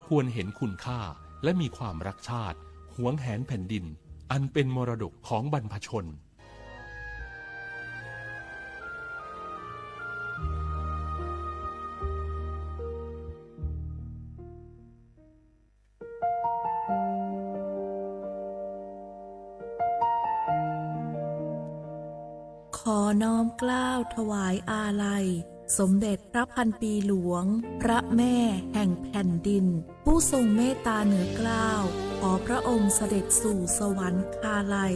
ควรเห็นคุณค่าและมีความรักชาติหวงแหนแผ่นดินอันเป็นมรดกของบรรพชนขอน้อมเกล้าถวายอาลัยสมเด็จพระพันปีหลวงพระแม่แห่งแผ่นดินผู้ทรงเมตตาเหนือเกล้าขอพระองค์เสด็จสู่สวรรคาลัย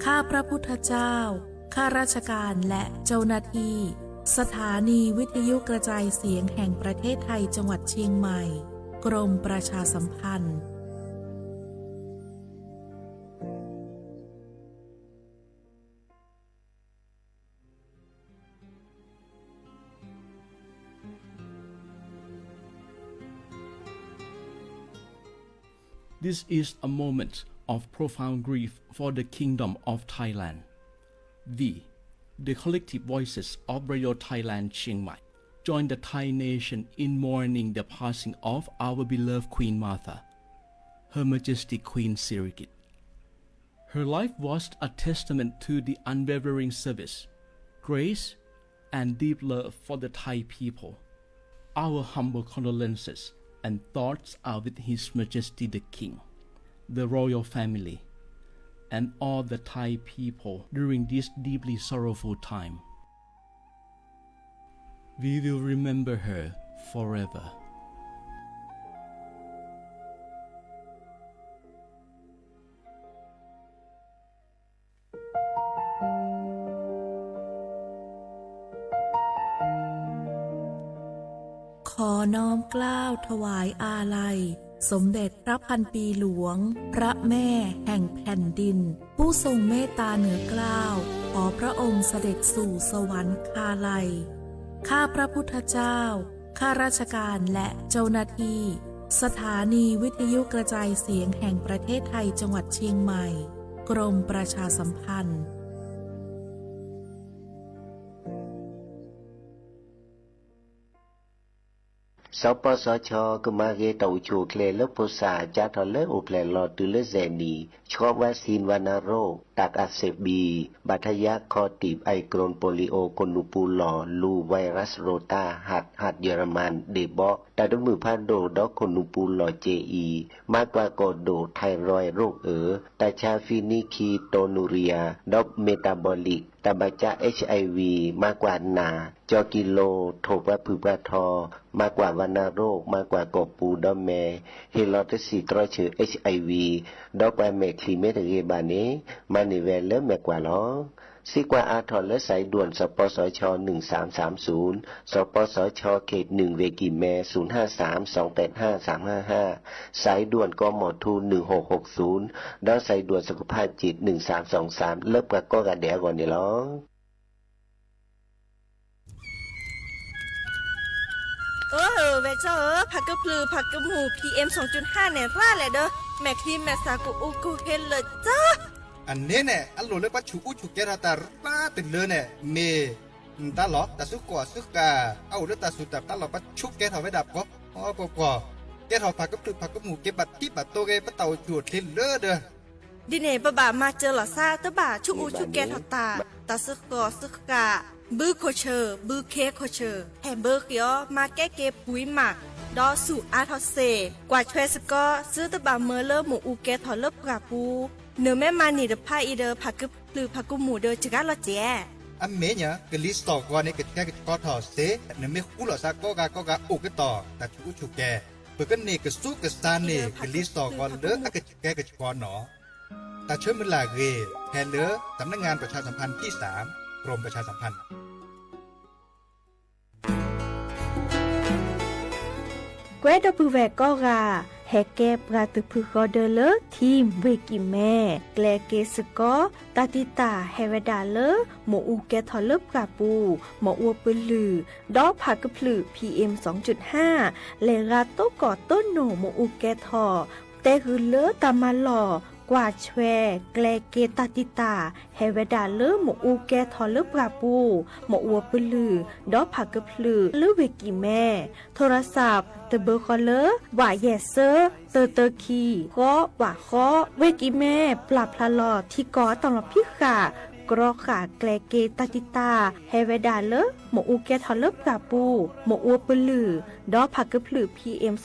ข้าพระพุทธเจ้าข้าราชการและเจ้าหน้าที่สถานีวิทยุกระจายเสียงแห่งประเทศไทยจังหวัดเชียงใหม่กรมประชาสัมพันธ์ This is a moment of profound grief for the Kingdom of Thailand. We, the collective voices of Radio Thailand Chiang Mai, join the Thai nation in mourning the passing of our beloved Queen Martha, Her Majesty Queen Sirikit. Her life was a testament to the unwavering service, grace, and deep love for the Thai people. Our humble condolences and thoughts are with His Majesty the King, the royal family, and all the Thai people during this deeply sorrowful time. We will remember her forever.ขอน้อมเกล้าถวายอาลัยสมเด็จพระพันปีหลวงพระแม่แห่งแผ่นดินผู้ทรงเมตตาเหนือเกล้าขอพระองค์เสด็จสู่สวรรคาลัยข้าพระพุทธเจ้าข้าราชการและเจ้าหน้าที่สถานีวิทยุกระจายเสียงแห่งประเทศไทยจังหวัดเชียงใหม่กรมประชาสัมพันธ์สปสชก็มาเกตาจูเคลลภาษาจาทอเลอุเพลลอตุเลเซนีชอบวัคซีนวัณโรคตักอักเสบบีบาดทะยักคอตีบไอกรนโปลิโอกนูปูลอลูไวรัสโรตาหัดเยอรมันเดบอแต่ดมือพันโดดอกนูปูลอเจอีมากกว่ากอโดไทรอยโรคแต่ชาฟินิคีโตนูเรียดอกเมตาบอลิกตบาจา HIV มากกว่านาจอกิโลโทปะผืปะทอมากกว่าวัณโรคมากกว่ากบปูดอมแมเฮลอตสีตรอเชือ HIV ดอกไปเมคลีเมตเกบานีมานิเวลเลแมกกว่าล้อสิกว่าอาทรและสายด่วนสปสช1330สปสชเขต1เวกิแม0532855355สายด่วนกมทู1660ดาวสายด่วนสุขภาพจิต1323เลิกกับก็กระเดียก่อนนี่ล้อเวเจ้าผักกระพลือผักกระหมู PM 2.5เนี่ยร่าแหละเด้อแม่ครีมแม่สากูอูกูเฮนเลยจ้าอันนี้เนี่ยอันโหลเลยปัจจุฉุกแกราตาป้าติดเลยเนี่ยเมตาหลอตาสุกว่าสุกาเอาเรื่องตาสุดแต่ตาหลอปัจจุแกถอไว้ดับก็อ๋อก็แกถอผักกระพลือผักกระหมูเก็บบัตรที่บัตรโตเกปะเต่าจวดทิ้งเด้อเด้อดิเน่บะบามาเจอหล่อซาตะบ่าชุกอูชุกแกถอตาสุกว่าสุกาบื้อโคเชอร์บื้อเคโคเชอร์แฮมเบอร์เกียวมาแก้เก็บปุ๋ยหมักดอสู่อาทอเซกว่าช่วยสก็ซื้อตะบ่าเมอเลอร์หมูอูแกถอเลิบกาปูเนื้อแม่มานี่เดพายอีเดอผักกึบหรือผักกุหมูเดอจิกาลอเจอันเมเนี่ยกลิสตอกว่าเนี่ยกแกก็ถอเสเนื้อไม่คู่หล่อซาก็กอุกต่อแต่ฉุกแกเปิดกันเนี่ยก็สู้กับซานเนี่ยกลิสตอกว่าเด้อก็แกก็พอหนอแต่เชื่อมันหลากเกแทนเด้อสำนักงานประชาสัมพันธ์ที่3กรมประชาสัมพันธ์เกวดอปูแวกก็กาแฮเก็บกาตุพึกอเดเลทีมเวกิแม่แกลเกสกอตาติตาเฮเวดาเลหมออูแกทอเลิบกาปูหมออัวปืลือดอกผักกะพลือ PM 2.5 เลราโตกอต้นโหนหมออูแกทอแต่คือเลตามาหล่อกว่าแชแกลเกตาติตาเฮเวดาเลหมออูแกทอเลิบกาปูหมออัวปืลือดอกผักกะพลือลือเวกิแม่โทรศัพท์ ตะเบอร์คอเลอว่าแยเซอร์เตอคีก็ว่าข้อเวกิแม่ปรับพลาลอที่ก่อตลอดพิขากรอขาแกลเกตติตาเฮเวดาเลหมอูแกทอลเลปกาปูหมอูปลือดอผักกระพลือ PM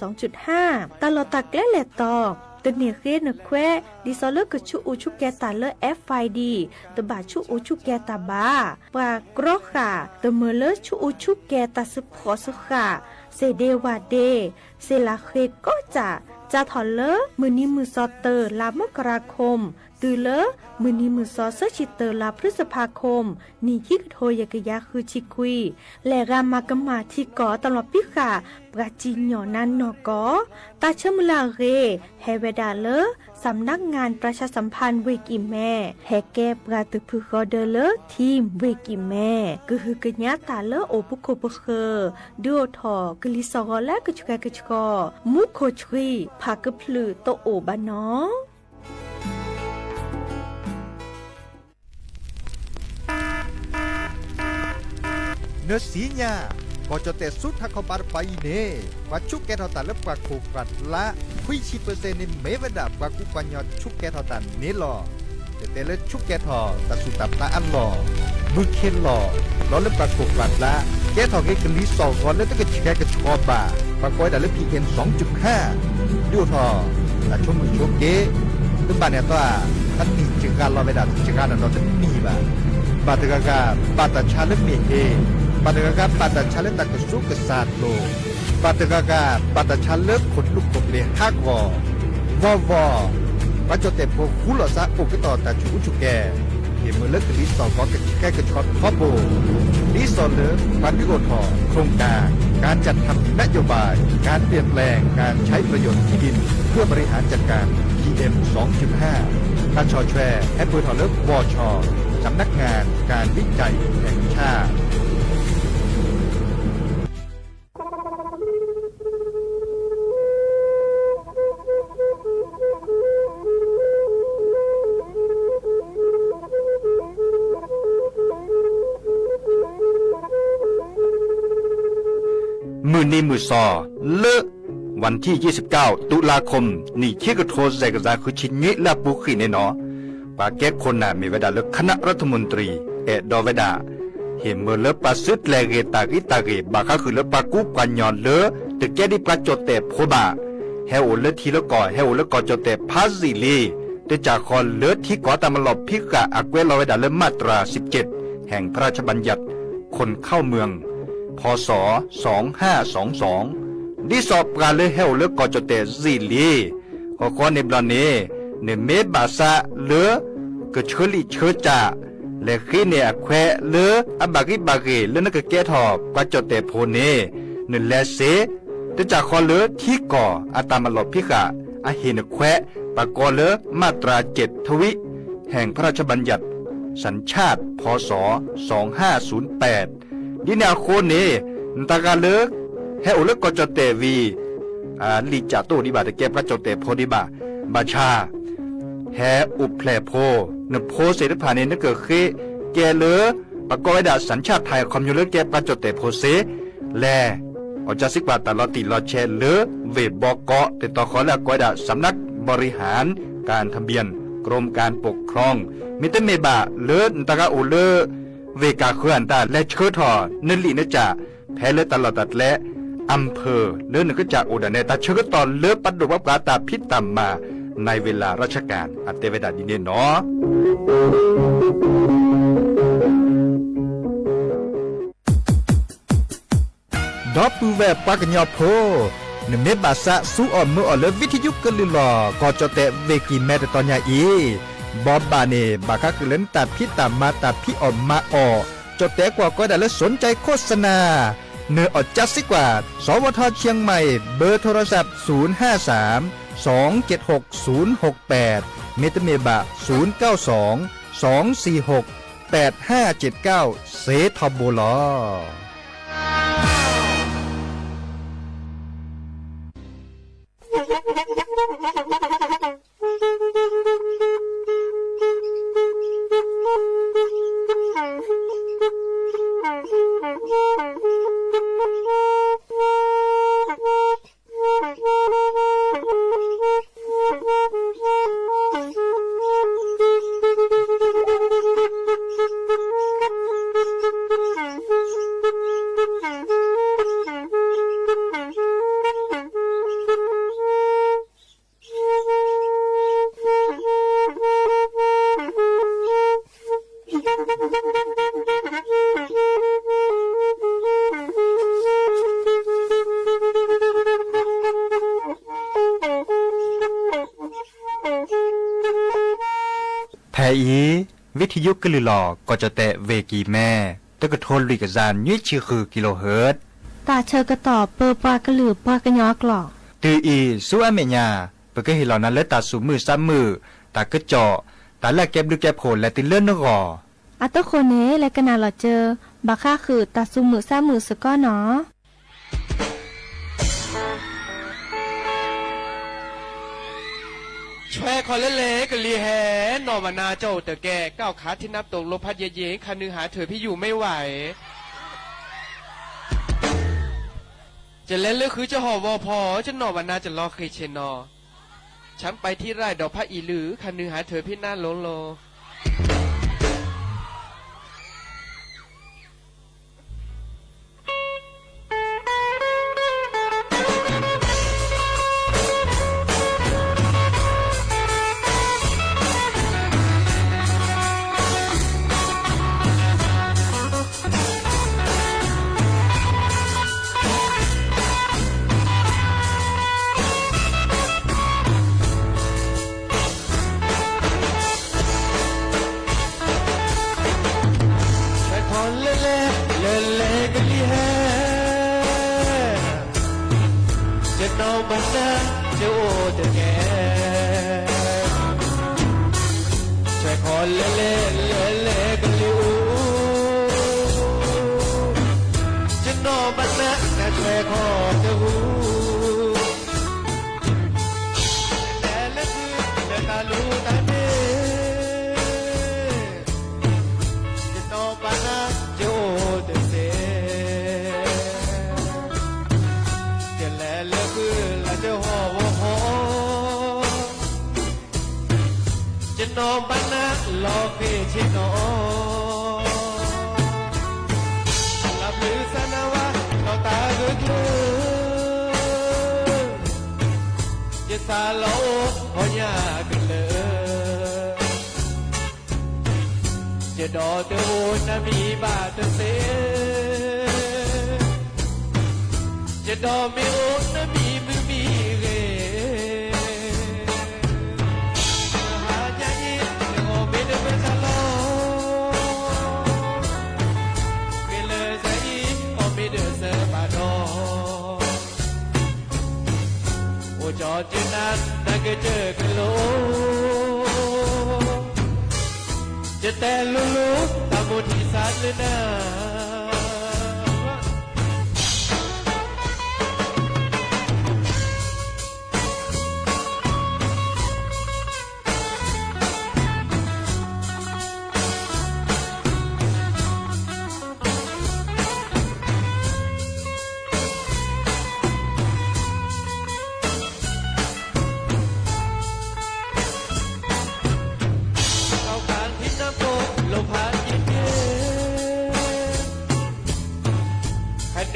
2.5 ตลอดตักและแหลตอตเนียเกนแควดิซอเลกชุอูชุแกตาเลFID ตบาชุอูชุแกตาบาปากรอขาตเมเลชุอูชุแกตาสพอสขาเซเดวาเดเซลาเคก็จะถอนเลมือนี้มือซอเตอร์ลามกราคมตือเลมือนี้มือซอเซชิเตอร์ลาพฤษภาคมนี่คิกโทยกะยาคือชิคุยและรามากมาที่ก่อตลอดพิขาปราจีนหยอนันนอกอตาเชมุลาเรเฮเวดาเลสำนักงานประชาสัมพันธ์เวกิแม่แฮแกปราตึพึกอเดเลทีมเวกิแม่ก็คือกะญาตาเลโอปุโคปเคดูทอกลิซอและกะชุกะกะชกอมุโคชรีพากะพลือโตโอบานอเนื้อสีญาก็จะแต่สุดทักเขาบาร์ไปเน่ว่าชุกแกทอตันและปากโคกัดละคุยชีเปอร์เซ็นต์ในเมวดาปากกุปัญญาชุกแกทอตันนี่หรอแต่ละชุกแกทอตัดสุดตับตาอันหล่อมือเข็นหล่อล้อและปากโคกัดละแกทอเกกลีสองก่อนแล้วต้องกระแกกระชอบบ่าปากก้อยแต่ละ PM 2.5ดูทอแต่ช่วงมือช่วงเกตึ้งบ้านเนี่ยตัวท่านมีจึงการรอไปดับจึงการเราจะมีบ่าบาตกากาบาตชาเลมีเฮบาตกากาบาตชาเลตักสุกศาสตร์โลบาตกากาบาตชาเลขนลุกกบเลฮักวอปัจจุบันพวกคุลซาอุกต่อตาจูจุแกเห็นมือเลิกลิสอก็กระแกกระชอตทอโบลิสอเลปฏิโกทอโครงการจัดทำนโยบายการเปลี่ยนแปลงการใช้ประโยชน์ที่ดินเพื่อบริหารจัดการ PM 2.5 การชอแชร์แอปเปิลทอเลิกวชสำนักงานการวิจัยแห่งชาติมือนี้มือซอเลอะวันที่29ตุลาคมนี่เที่ยกโทรใจกระจาคือชิ้นนี้และปุกขีในเนาะปาแก้คนน่ะมีเวลาเลือกคณะรัฐมนตรีดอเวดาเห็นเมื่อเลือกปาซึดแลเกตากิตาเกบาก็คือเลือกปากุปัญญอนเลือตึกแก้ดิปลาจดแต่โพบาเฮโอเลือทีละก่อเฮโอเลือกก่อจดแต่พาซิลีแต่จากคอนเลือที่ก่อตามหลบพิกะอักเวลอเวดาเลือมาตรา17แห่งพระราชบัญญัติคนเข้าเมืองพศ2522ดิสอบการเลยเฮาเลือกก่อจดแต่ซิลีขอในบลานเนเนเมบาซาเลือกเชลิเชจ่าและขีเนี่ยแควเลืออบากิบาเกเลือนักแก่ทอบกว่าจดแต่โพเนเนแลเซแต่จากคอเลือที่ก่ออาตามหลบพิกะอาเห็นแควปากอเลือมาตรา7ทวิแห่งพระราชบัญญัติสัญชาติพศ2508ดินาโคเนนตากาเลือกให้อุลกจเตวีลิจาโตดิบาตะแกประจเตโพดิบาบาชาแฮอุแพลโพนโพเสดผ่านเนเกิดเคแกเลอปะกอยดาสัญชาติไทยคอมยูเลแกประจเตโพเสแลอจาสิกบาตลอติลอเชเลอเวบอกเกาะติดต่อขอและกอยดาสำนักบริหารการทะเบียนกรมการปกครองมิเตเมบาเลอนตากาโอเลอเวกาเคลื่อนตาและเชิดทอนลินจ่าแพ้เลตลอดตัดและอำเภอเลื่อนก็จากอุดรในตาเชื่อตอนเลือปัดดูวับกาตาพิษตามมาในเวลาราชการอัตเตเวดาดินเนเนาะดอปูแวปากญอโพนเมบาซาสูออมเมื่อเลวิทยุกลือลอก็จะแต่เวกีแม่ตอนยาอีบอบบาเนบาคักเล่นตาพิษตามมาตาพิออมมาออจะแต่กว่าก็ได้และสนใจโฆษณาเนื้ออดจัดสิกว่าสวทเชียงใหม่เบอร์โทรศัพท์053-276-068เมตเมบะ092-246-8579เซทอโบลอ อีวิทยุกลือหลอก็จะแตะเวกีแม่ตะกะโทนลิกซานยี่ชื่อคือกิโลเฮิรตซ์ตาเชอกระตอบเปอปากระหลือปากระยอกหลอก ตืออีสู้อเมญาเปก็เห็นเหล่านั้นและตาสูมือซ้ำมือตากระเจาะตาแลกเก็บดึกแก็บโผล่และติเลื่อนนกออัตโคนเนและกนาหลอเจอบักค่าคือตาซุมือซ้ำมือสก้อเนาะช่วยคอเล่ๆกะลีแหนอมานาเจ้าแต่แก่ก้าวขาที่นับตกลมพัดเย็นๆคันนึงหาเธอพี่อยู่ไม่ไหวจะเล่นเลือคือจะห่อวอพอจะนอมานาจะรอเคยเชนอช้ำไปที่ไร่ดอกพระอีหรือคันนึงหาเธอพี่หน้าโลโลน้องบ้านนะลอเกชิโนลับลือสนาวะเราตาเกิดลือจะสาโลพอยากันเลยจะดอเตอโอนนะมีบาตเสจะดอไม่โอนนะมีมือมีเรจอดนั้นนั่นก็เจอกันโลจะแต่ลุตามบทที่สัตว์เลยนะ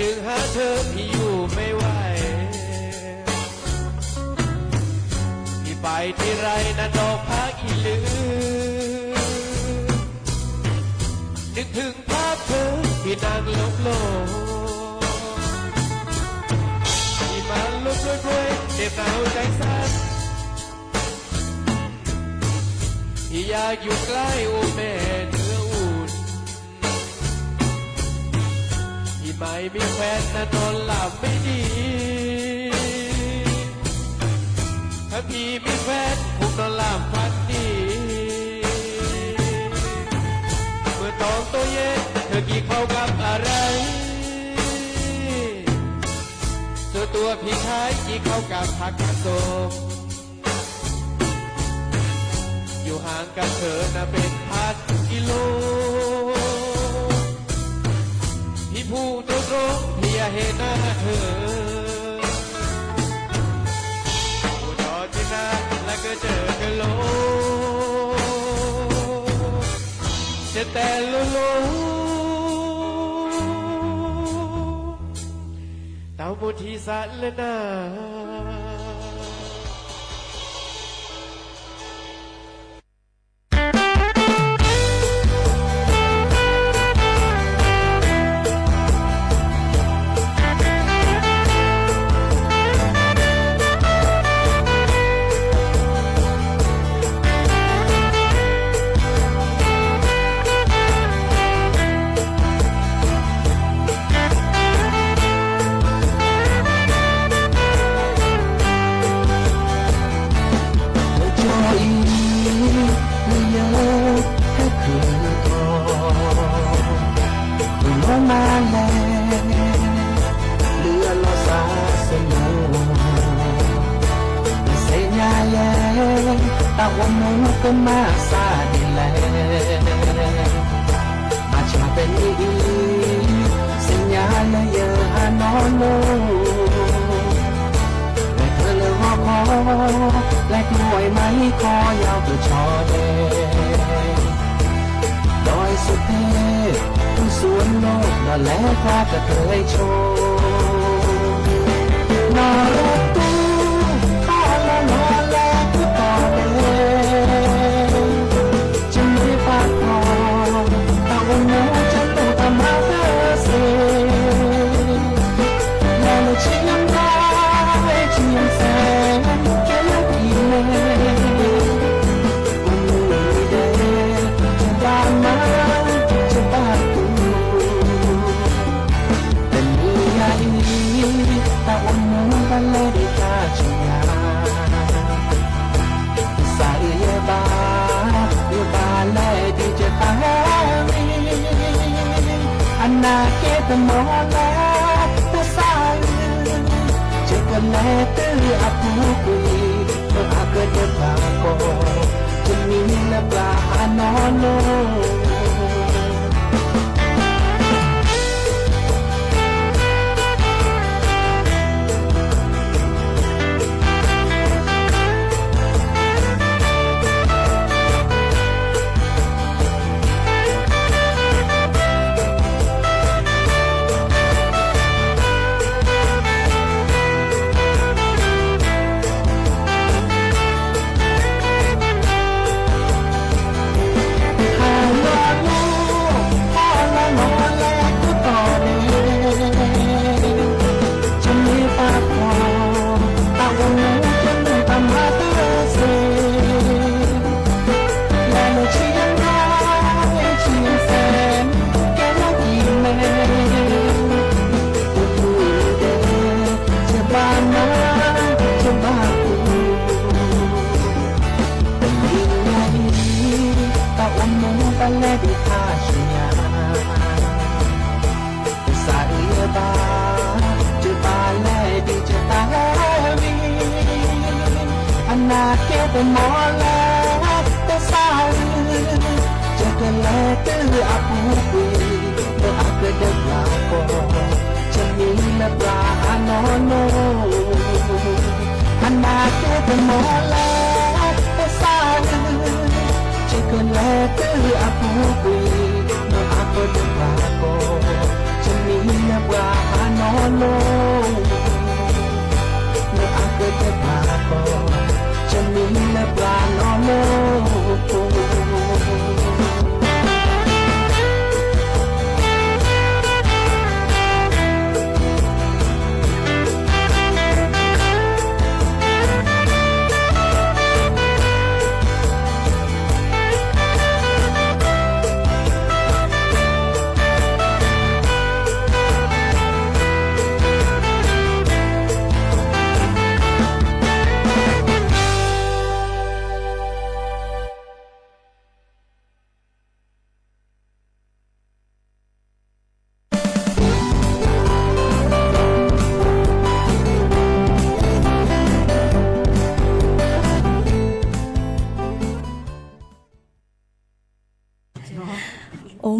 ดึงหาเธอที่อยู่ไม่ไหวที่ไปที่ไรนั้นดอกพักอีลือนึกถึงภาพเธอที่นางลบโลที่มันลุกด้วยเจ็บหนาวใจสั่นที่อยากอยู่ใกล้โอแม่เนื้ออุ่นไม่มีแฟนนะนอนหลับไม่ดีถ้าพี่มีแฟนคงนอนหลับฝันดีเมื่อตอนตัวเย็นเธอกี่เข้ากับอะไรส่วนตัวพี่ชายกี่เข้ากับผักกาดส้มอยู่ห่างกันเธอนะเป็นพันกิโลพี่พูดตรงๆพี่อยากเห็นหน้าเธอผู้จอดที่นั่นแล้วก็เจอกันโลจะแต่โลเต้าบุทีสันเลยนะ ตะวันนู้นก็มาซาดิแลอาจจะเป็นอีสัญญาและเยอะอานอนโลและเธอเลยหอบคอและกล้วยไม้คอยาวเพื่อชอเดดอยสุเทพผู้สวนโลกน่าแลกว่ากระเทยโชว์นอรตูตาละนอแลกุตอเดจะไม่ปากคอตะวันโน้จะต้องทำมาเพื่อเสียและเชียงรายเชียงแสนแค่ละกี่เมตรวันนี้เดจะบ้านมาจะบ้านตูเป็นมีใหญ่ตะวันโน้บันเลยได้ค่าชิญาสายเยบาแลดีจะตามีอันนาเกตมอแลแต่สายจะกันแลตื้ออับหูกุยเมื่ออาเกิดเดือดบางโกจะมีและปลาอานอนโลนาเกตมอแลแต่สายจะกันแลตื้ออับหูกุยเมื่ออาเกิดเดือดลาโกจะมีและปลาอานอนโนอันนาเกตมอแลแต่สายจะกันแลตื้ออับหูกุยเมื่ออาเกิดเดือดลาโกจะมีและปลาอานอนโนเมื่ออาเกิดเดือดลาโกจะมีและปลานอนโล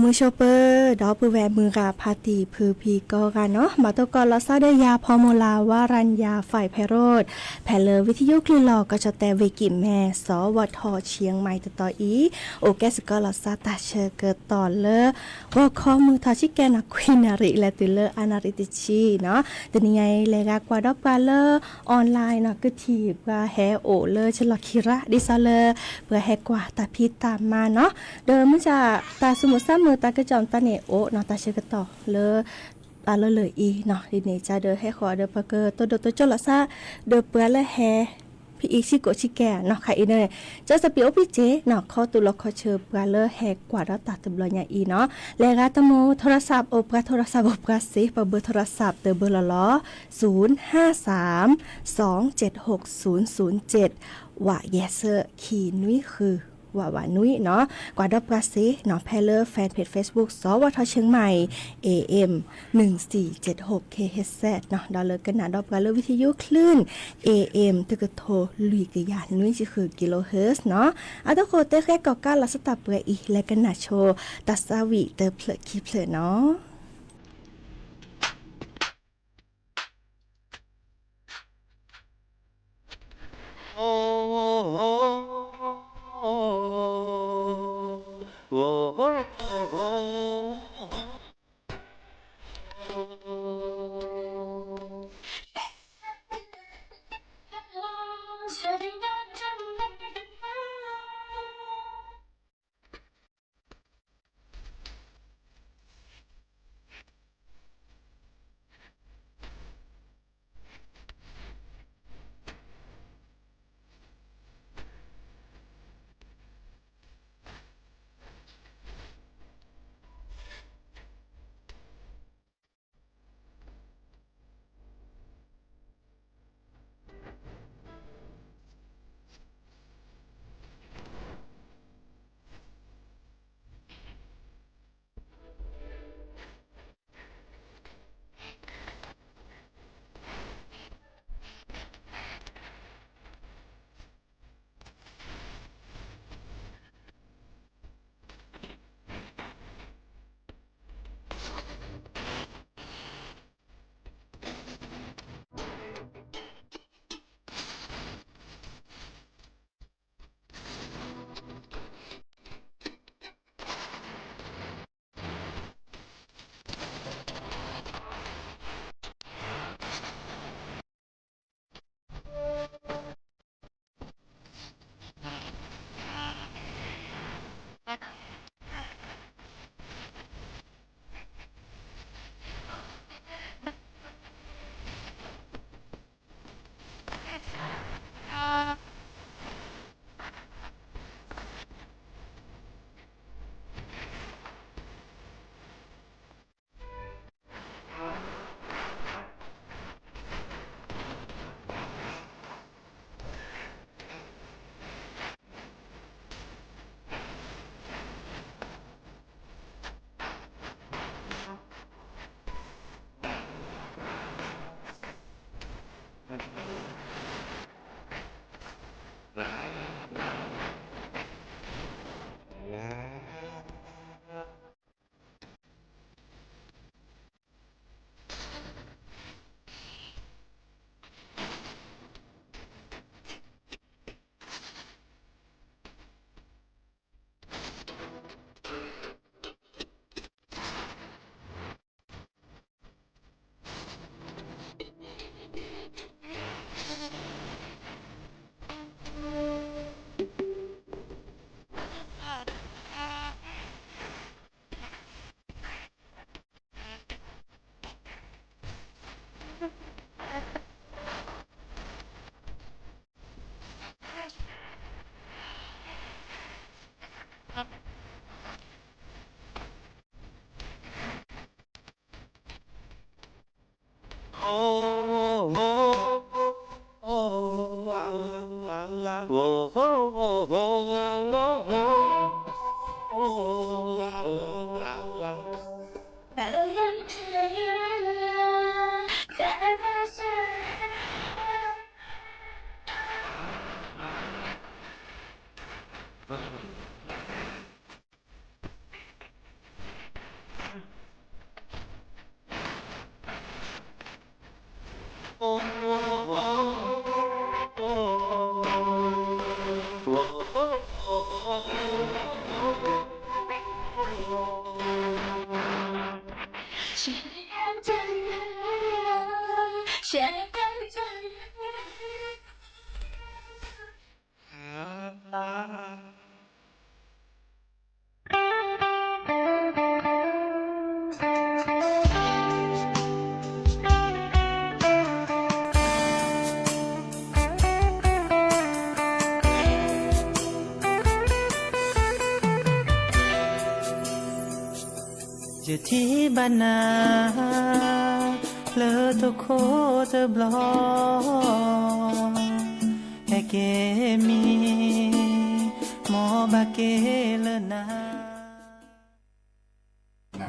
มือโชเปอร์ดอปือแวมือกาพาตีพือพีก็กันเนาะมาตกรเราซาได้ยาพอโมลาวารัญญาฝ่ายไพโรธแผ่เลอวิทยุคลื่นหลอกก็จะแต่เวกิแม่สวทเชียงใหม่ต่ออีโอแกสก็เราซาตาเชเกิดต่อเลอว่าข้อมือทอชิแกนักควินาริและติเลออานาริติชีเนาะแต่นี่ไงเลกากว่าดอกปลาเลอออนไลน์เนาะก็ทีบว่าแฮโอเลอฉลอคิระดิซาเลอเพื่อแฮกว่าตาพีตามมาเนาะเดิมมันจะตาสมุทรซ้ำมือตากระจอมตาเนโอเนาะตาเชกต่อเลอตาเลยอีเนาะดิเนจะเดอให้ขอเดอปะเกอตัวตัวจละซาเดอเปื้อและแฮพี่อีกชิโกชิแกเนาะค่ะอีเนยจะสปีโอพี่เจเนาะข้อตุลขอเชิญเปื้อเลอแฮกว่าดตัดตบลอยอีเนาะแลกาตโมโทรศัพท์โอปกาโทรศัพท์โอปกาเซปเบอร์โทรศัพท์เตอเบอร์ละล้อ053 276 007ว่าแยเซอร์ขีนุ้ยคือ ว่านุ้ยเนาะกว่าดอกกระเซเนาะแพลเลอร์แฟนเพจ Facebook สวทเชียงใหม่ AM 1476 KHZ เนาะดาวเลิกกันนะดอกกระเลอวิทยุคลื่น AM ตึกโทลุยกะยานนุ้ยจะคือกิโลเฮิรตซ์เนาะอัตโคเตแค่กอกาลัสตาเปรอีและกันนะโชตัสาวิเตอเพลคิเพลเนาะจะที่บ้านนาเลอทุกโคจะบลอแค่เกมีหมอ บาเกเลนา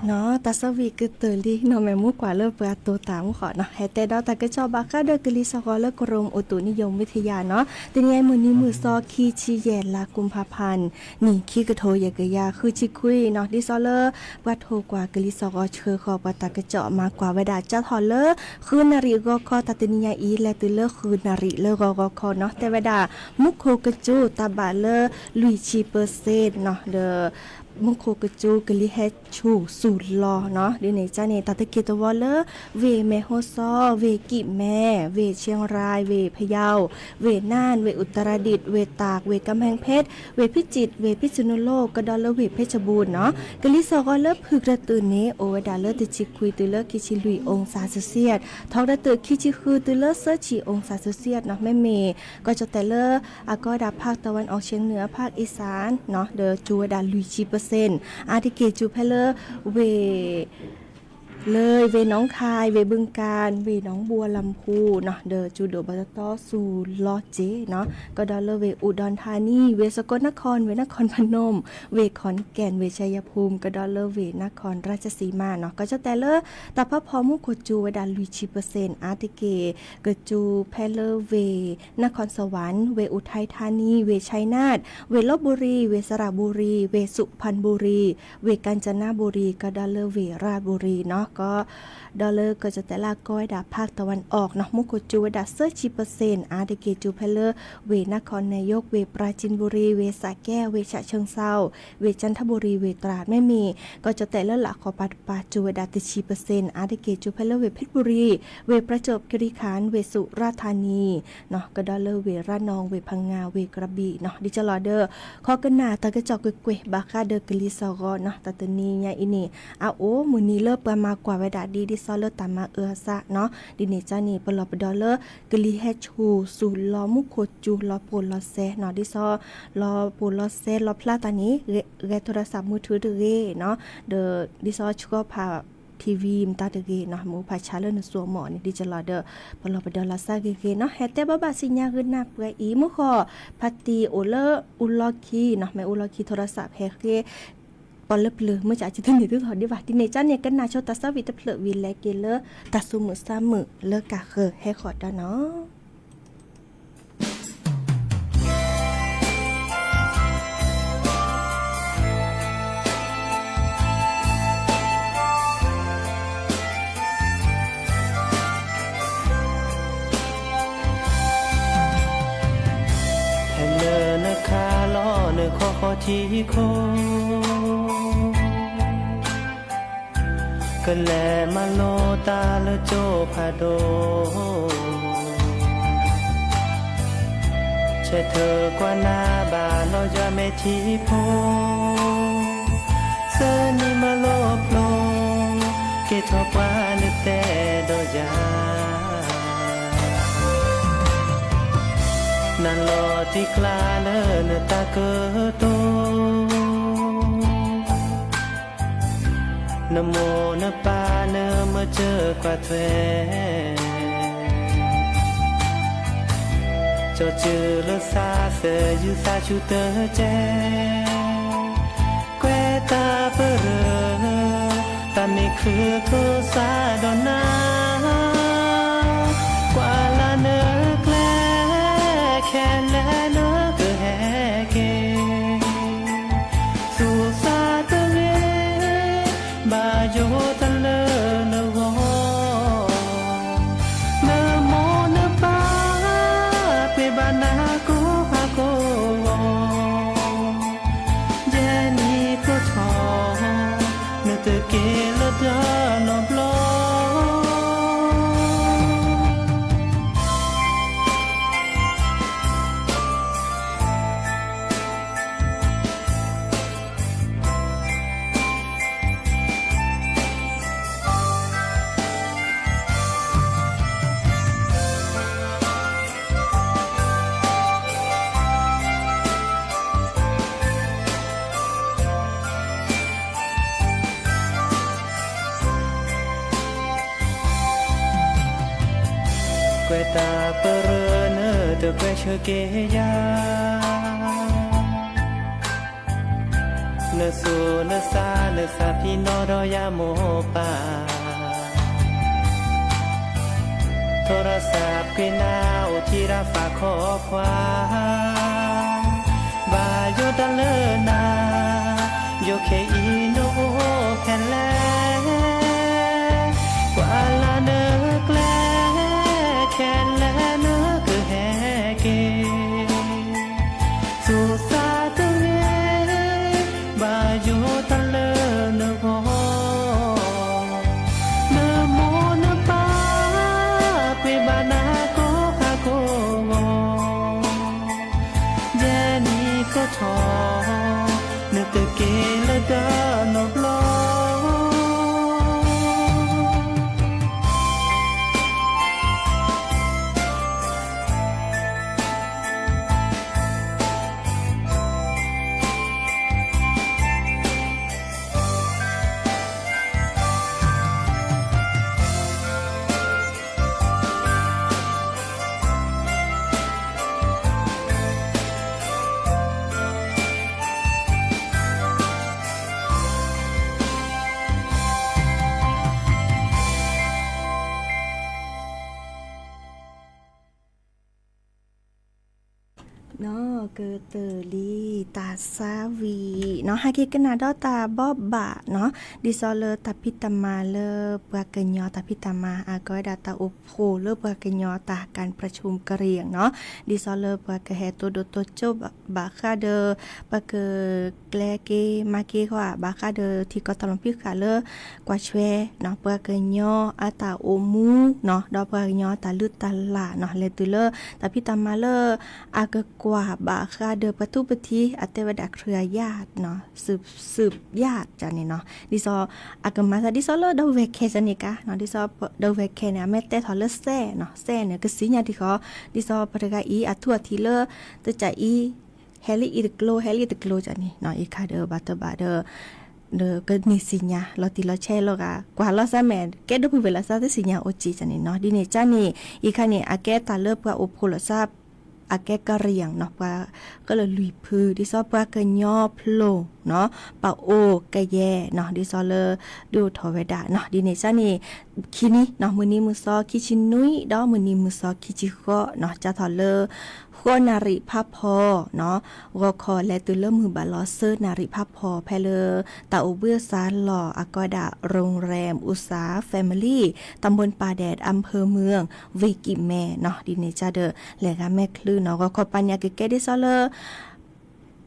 เนาะตาสวีคือเตอลีเนาะแม่มูกว่าเลิกเปิดตัวตามขอเนาะให้แต่ดาวตากระจอบาค่าเดอกลิสกอเลกรมอุตุนิยมวิทยาเนาะทีนี้มื้อนี้มื้อซอคีชีแยนลากุมภาพันธ์นี่ขี้กระโทยกะยาคือชิคุยเนาะดิซอเลอร์ว่าโทกว่ากลิสกอเชอขอปตากระเจาะมากกว่าเวดาเจ้าทอเลอร์คือนาริกอคอตาตนิยาอีและตุเลอร์คือนาริเลอกอคอเนาะแต่เวดามุกโคกระจูตาบาเลอร์ลุยชีเปอร์เซ็นต์เนาะเดอมุโคกจูกลิเฮชูสูลอเนาะดิเนจาเนตาตะเกตวอลเลอร์เวแมโฮซอเวกิแม่เวเชียงรายเวพะเยาเวน่านเวอุตรดิตถ์เวตากเวกำแพงเพชรเวพิจิตรเวพิษณุโลกกระดอลเลเวเพชรบูรณ์เนาะกลิซอกอเลอร์พึกระตือเนโอเวดาเลอร์ติชิคุยตือเลอร์คิชิลุยองศาเซลเซียสทอกระตือคิชิคือตือเลอร์เซอร์ชีองศาเซลเซียสเนาะแม่เมก็จะแต่เลอร์อากอดาภาคตะวันออกเฉียงเหนือภาคอีสานเนาะเดอจูดาลุยชีเปอร์เซ็นต์ที่เกจูเพลเลอร์เวเลยเวน้องคายเวบึงการเวน้องบัวลำพูเนาะเดอจูโดบัตตอสู่ลอเจเนาะก็ดอลเลอร์เวอุดรธานีเวสกลนครเวนครพนมเวขอนแก่นเวชัยภูมิก็ดอลเลอร์เวนครราชสีมาเนาะก็จะแต่เลอร์ตาพะพอมุกจูเวดาลุยชีเปอร์เซ็นต์อาร์ติเกกจูเพลเลอร์เวนครสวรรค์เวอุทัยธานีเวชัยนาทเวลบบุรีเวสระบุรีเวสุพรรณบุรีเวกาญจนบุรีก็ดอลเลอร์เวราชบุรีเนาะก็ดอลเลอร์ก็จะแต่ละก้อยดาภาคตะวันออกเนาะมุกจูดาเซอร์ชีเปอร์เซ็นต์อาร์ติเกจูเพลเลอร์เวนครนายกเวปราจีนบุรีเวสระแก้วเวฉะเชิงเทราเวจันทบุรีเวตราดไม่มีก็จะแต่ละหลักขอปัดปาจูดาติชีเปอร์เซ็นต์อาร์ติเกจูเพลเลอร์เวเพชรบุรีเวประจวบคีรีขันธ์เวสุราษฎร์ธานีเนาะก็ดอลเลอร์เวระนองเวพังงาเวกระบี่เนาะดิจลอเดอร์ขอกันหน้าตะกะจอกเกวยบาคาเดอกลิซอกอเนาะตะตนีญาอินีอาโอมื้อนี้เลิกประมากว่าเวดาดีดิซอเลอร์ตามมาซะเนาะดิเนจานี่ปลอปดอลเลอร์กลิเฮชูสูลอมุโคจูลอโปลอเซเนาะดิซอลอโปลอเซลอพลาตานี้เรโทรศัพท์มือถือเดเรเนาะเดอดิซอชก็พาทีวีมตาเดเกเนาะหมูพาชาเลนสัวหมอนี่ดิจลอเดอปลอปดอลลาซาเกเนาะแฮแต่บ่บาสิญญาขึ้นหน้าเปื่อยอีมุขอพัตติโอเลอร์อุลอคีเนาะแม่อุลอคีโทรศัพท์แฮเกปอลเปลือเมื่อจากจะถึงนี่ทุกทอดีว่าที่เนจ้าเนี่ยกันนาโชตาสวิตเปลือวินและเกเลอร์ตาซูมือซามือเลิกกะเคอให้ขอดาเนาะให้เลอนะคาล้อเนขอที่โคก็แลมาโลตาละโจพาโดใช่เธอกว่าหน้าบาเราจะไม่ที่โพเสนี่มาโลโปลเกทอกว่านึกแต่ดอยานั่นโลที่คลาเลเนตาเกิดโตนโมนปาเนมาเจอกว่าเธอเจ้าจือลซาเสยอยู่ซาชูเตอเจแกวตาเปรอตาไม่คือโทซาดอนนากว่าลาเนแกลแค่แลเนก็แฮเกสู่ซาเตเรบาโยตันเลนวอเนโมเนปาเปบานาโกฮาโกเจนี่ก็ทอเนตเกลดานอบลอแกวตาเปรอเนอเตแกวเชเกยา เนื้อสูเนื้อซาพี่น้องรอยาโมป่าโทรศัพท์พี่นาวที่รับฝากข้อความบาโยดาเลนาโยเคอีโนแค่แลกว่าลาเนกแลแค่แลเนคือแฮเกสุสาตเวบาโยดาเลเนโกเนโมเนปาเปบานาโกฮาโกเจนี่ก็ทอนึกเกลดานอบลอเนาะเกอเตอลีตาซาวีเนาะฮากิกนาดอตาบอบบะเนาะดิซอเลตาพิตามาเลปะกะญอตาพิตามาอากอยดาตาอุโพเลปะกะญอตาการประชุมกะเหรี่ยงเนาะดิซอเลปะกะแฮโตโดโตโจบะคาเดปะเกแกลเกมาเกกว่าบะคาเดที่ก็ตลอมพิกาเลกว่าชเวเนาะปะกะญออาตาโอมูเนาะดอปะกะญอตาลึตาลาเนาะเลตุเลตาพิตามาเลอากกว่าบาคาเดปตุปทีอเตวดาเครือญาติเนาะสืบญาติจันนี่เนาะดิซออากมาซาดิซอเลดอเวเคจันนี่กะเนาะดิซอดอเวเคเนี่ยแม่เตทอเลแซ่เนาะแซ่เนี่ยก็สิญาติเขาดิซอปะกะอีอะทั่วทีเลตะจะอีเฮลิอีตโกลจันนี่เนาะอีคาเดบาตบาเดก็นี่สิญาเราติเราแช่เรากะกว่าเราซะแม่แกดผู้เวลาซะติสิญาโอจิจันนี่เนาะดิเนี่ยจันนี่อีคาเนี่ยอาแกตาเลปะโอโพลซาอาแกกะเรียงเนาะว่าก็เลยลุยพือดิซอปากะญอพโลเนาะปะโอกะแยเนาะดิซอเลดูทอเวดาเนาะดิเนซ่านี่คินี่เนาะมื้อนี้มื้อซอคิชินุยดอมื้อนี้มื้อซอคิจิโกเนาะจะทอเลโคนาริภาพอเนาะวอคอและตุเลมือบาลอเซอร์นาริภาพอแพเลตาอุเบือซานหล่ออากอดาโรงแรมอุษาแฟมิลี่ตำบลป่าแดดอำเภอเมืองเวกิแม่เนาะดิเนจาเดอและก็แม่คลื่นเนาะก็ขอปัญญาเกเกดิซอเล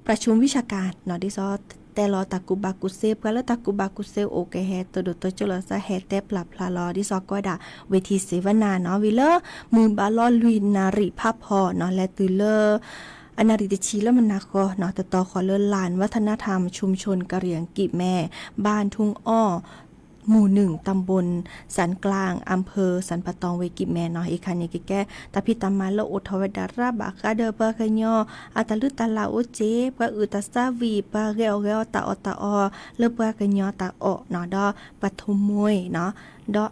ประชุมวิชาการเนาะดิซอแต่ลอตากุบากุเซปแล้วตากุบากุเซโอเคแฮตโดโตจลซะแฮเตปลับพลาลอดิซอกก็ดาเวทีเสวนาเนาะวิเลมือบาลอลุยนาริภาพพอเนาะและตือเลอนาริตชีแล้วมันนักก็เนาะต่อขอเลลานวัฒนธรรมชุมชนกะเหรี่ยงกิแม่บ้านทุ่งอ้อหมู่1ตำบลสันกลางอำเภอสันปะตองเวกิแมเนาะอีคันนี่แกตาพิตามาแล้วโอทวดาราบากาเดปะกะญออาตาลึตาลาโอเจปะอืตาซาวีปะเรวตาอตาอเลปะกะญอตาอเนาะดอปะทุมมวยเนาะดอ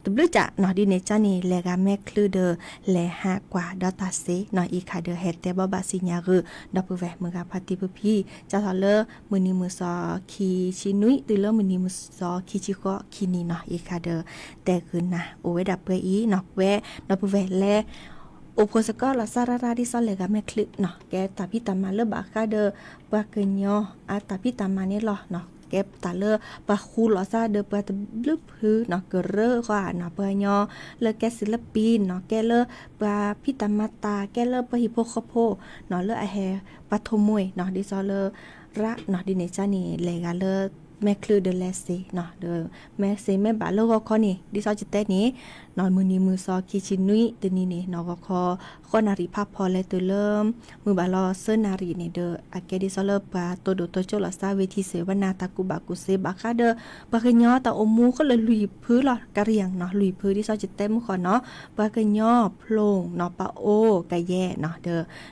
ตบลึจะเนาะดิเนจานี่แลกาแม่คลือเดอแลหากว่าดอตาเซเนาะอีคาเดอเฮเตบ่บาสิญาคือดอปแวมือกาพาติปพี่จะทอเลมื้อนี้มื้อซอคีชินุยติเลมื้อนี้มื้อซอคีจิโกคีนี่เนาะอีคาเดอแต่คือนะโอเวดับเปอีเนาะแวดอปแวแลโอโพสก็ละซาราดิซอเลกาแม่คลึเนาะแกตาพี่ตามาเลบาคาเดอปะกะญออาตาพี่ตามานี่หรอเนาะเก็บตาเลปะคูลอซาเดปะตะบลึบฮือเนาะกะเรอค่ะเนาะปะญอเลแกศิลปินเนาะแกเลปะพิตามาตาแกเลปะฮิโปคโพเนาะเลอะแฮปะทมวยเนาะดิซอเลระเนาะดิเนจานี่เลกาเลแม่คลือเดเลเซเนาะเดแม่เซแม่บาโลก็คอนี่ดิซอจิเตนี้นอนมื้อนี้มื้อซอคิชินุยตนี้นี่เนาะก็คอนาริภาพพอและตัวเริ่มมือบาลอเซนารีนี่เดอาเกดิซอเลปาโตโดโตโจลาซาเวทีเสวนาตากุบากุเซบาคาเดปะกะญอตาโอมูก็เลยลุยพื้นหรอกะเรียงเนาะลุยพื้นดิซอจิเตมื้อขอเนาะปะกะญอโพลงเนาะปะโอกะแยเนาะเด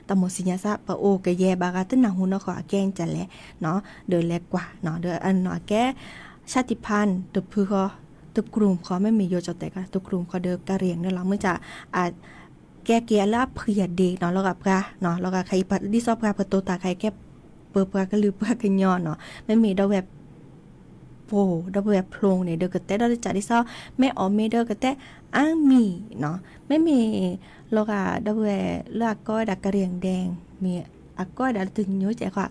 ตะโมสิญาซะปะโอกะแยบากาตึนาหูเนาะขอแกงจันแลเนาะเดแลกว่าเนาะเดอันเนาะแกชาติพันธุ์ตบพื้อตบกลุ่มเขาไม่มีโยจแต่กันตบกลุ่มเขาเดกะเรียงเนี่ยเราเมื่อจะอาจแกเกียร์ลาเพียเดเนาะแล้วกับกะเนาะแล้วก็ใครดิซอบกะปะโตตาใครแก เปิดปากก็ลือปากกันย้อนเนาะไม่มีดอกแบบโผดอกแบบโพลงเนี่ยเด้อก็แต่ดอกจัดที่ซ้อแม่อ๋อเมเด้อก็แต่อ้างมีเนาะไม่มีโลกาดอกแบบเลือกก้อยดักกระเรียงแดงมีอะก้อยดักตึงยุ้ยใจกว่า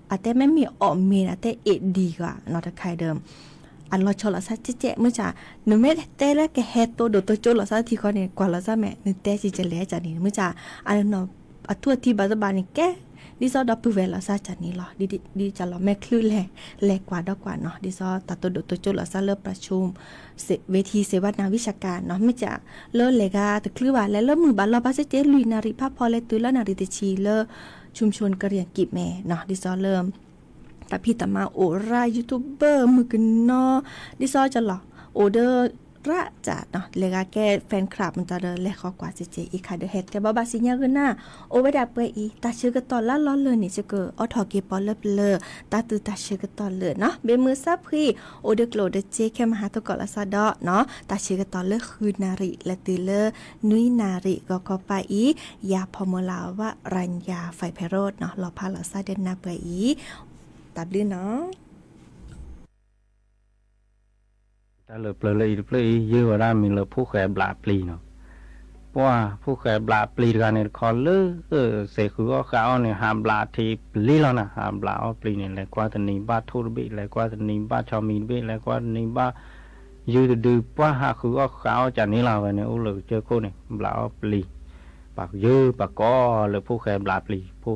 อาแต่ไม่มีอ๋อเมนะแต่เอ็ดดีกว่าเนาะถ้าใครเดิมอันเราชอละซะเจ๊ๆมื้อจ้าหนูไม่แต่ละแกเฮ็ดโตโดโตโจละซะที่เขาเนี่ยกว่าละซะแม่นึแต่สิจะแลจ้ะนี่มื้อจ้าอันเนาะอะทั่วที่บาซบานี่แกดิซอดอปเวลละซะจ้ะนี่หรอดิจะละแม่คลื่นแลกว่าดอกกว่าเนาะดิซอตาโตโดโตโจละซะเลิกประชุมเวทีเสวนาวิชาการเนาะไม่จ้าเลิกเลกาตะคลื่นว่าและเลิกมือบาลบาเจ๊ลุยนาริภาพพอและตุละนาริตชีเลิกชุมชนกะเหรี่ยงกิบแม่เนาะดิซอเริ่มแต่พี่ตามาโอรายูทูบเบอร์มือกันเนาะดิซอจะหรอโอเดอร์ระจัดเนาะเลกาแกแฟนคลับมันจะเดินแลขอกว่าเจอีค่ะเดเฮ็ดแต่บ่สิญญากันหน้าโอเวดาเปอีตาชื่อก็ตอนละล้อเลยนี่จะเกออทอเกปอลเลตาตือตาชื่อก็ตอนเลยเนาะเบมือซับพี่โอเดโกลเดเจแค่มหาตะกอละซาดอเนาะตาชื่อก็ตอนเลยคือนาริและตือเลนุยนาริก็ไปอียาพอมลาว่ารัญญาไฟไพโรจน์เนาะรอพาละซาเดนนาเปอีตับดื้อเนาะถ้าเลือเปลือยเยอะว่ามีเลือผู้แก่บลาปลีเนาะเพราะว่าผู้แก่บลาปลีกันเนี่ยคอเลือเสกคือก็เขาเนี่ยหามบลาทีปลีแล้วนะหามบลาปลีเนี่ยแหละกว่าตนีบ้าทูรบิแหละกว่าตนีบ้าชาวมีบิแหละกว่าตนีบ้ายืดดื้อเพราะหาคือก็เขาจากนี้เราเนี่ยอุ้งเลยเจอคนเนี่ยบลาปลีปากยืดปากก็เลือผู้แก่บลาปลีผู้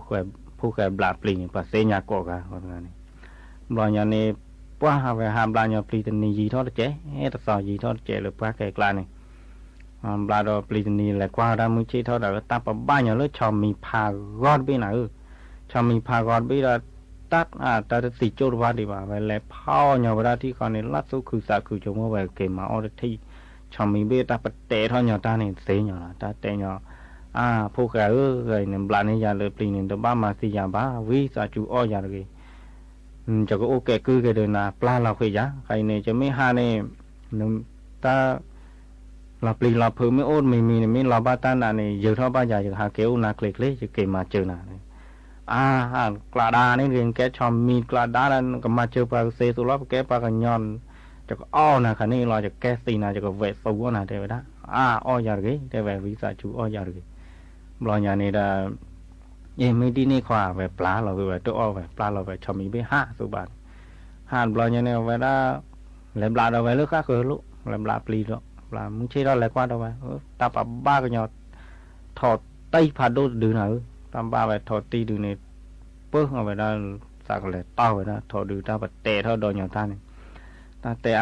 แก่บลาปลีเนี่ยปากเสียกว่ากันคนนั้นบลาอย่างนี้ว่าหาไปหามบลาเนี่ยปลีตนียีทอดเจ๊แต่สอยีทอดเจ๊หรือปลาแก่กลางเนี่ยบลาดอปลีตนีแหละกว่าเรามือชี้ทอดเราตัดปะบ้านอย่างเลือชอมมีพากอดไปไหนชอมมีพากอดไปเราตัดตัดติดโจรวาดีว่าไปแล้วพ่อเนี่ยเวลาที่เขาเนี่ยลัดสู้คือสาคือจงว่าไปเก็บมาเอาที่ชอมมีเบตัดปะเตะทอดเนี่ยตาเนี่ยเสียเนี่ยตาเตะเนี่ยพวกแกเนี่ยบลาเนี่ยยาเลยปลีเนี่ยตัวบ้ามาสิยาบ้าวิสาจูอ้อยาเลยจะก็โอเคคือกันเดินนะปลาเราเคยจ้ะใครเนี่ยจะไม่หาเนี่ยนุ่มตาเราปลีเราเพิ่มไม่โอ้ไม่มีเนี่ยไม่เราบ้าตาหน้าเนี่ยเยอะเท่าบ้าใหญ่จะหาเกลนาเกล็ดเล็กจะเก็บมาเจอหน้าเนี่ยกระดาเนี่ยเรียนแกชอมมีกระดาแล้วก็มาเจอปลาเซสุรบแกปลากันย้อนจะก็อ้อนะคันนี้เราจะแกสีนะจะก็เวทสู้นะเดี๋ยวนะอ้อยาเลยเดี๋ยววิสาจูอ้อยาเลยบลอยาเนี่ยไม่ดีนี่ขวาไปปลาเราไปตัวอ้อไปปลาเราไปชอมีไปสุบานบลอยาเนี่ยไปได้แล้วปลาเราไปเลือกข้าคือลูกแล้วปลาปลีแล้วปลามึงชี้เราอะไรกว่าเราไปตาปะบ้ากันยอดถอดไตผาดูดูหน่อยตามบ้าไปถอดตีดูเนี่ยเปิ้งเอาไปได้สักเลยต้าไปได้ถอดดูตาปะเตะเท่าโดนยอดตาเนี่ยตาเตะ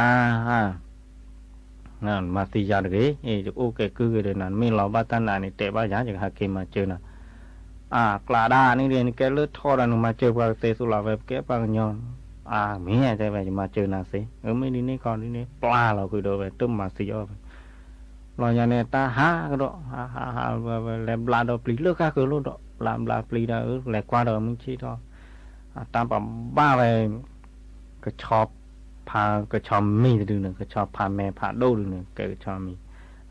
นั่นมาตียาเลยจะโอเคคือเดี๋ยวนั้นไม่เราบ้าตันนี่เตะบ้ายาจะหาเกมมาเจอนะกลาดานี่เรียนแกเลือดทอดมาเจอปลาเตสุลาแบบแกปลากันยอนมีอะไรไปจะมาเจอนาสิไม่ดีนี่ก่อนนี่ปลาเราคือโดนไปตุ้มมาสิยอเราอย่างนี้ตาหาก็ดอกหาแล้วปลาดอกปลีเลือกข้าคือรู้ดอกปลาปลีได้แหลกกว่าดอกมึงชี้ทอตามแบบบ้าไปก็ชอบพาก็ชอบมีดูหนึ่งก็ชอบพาแม่พาโดดูหนึ่งก็ชอบมี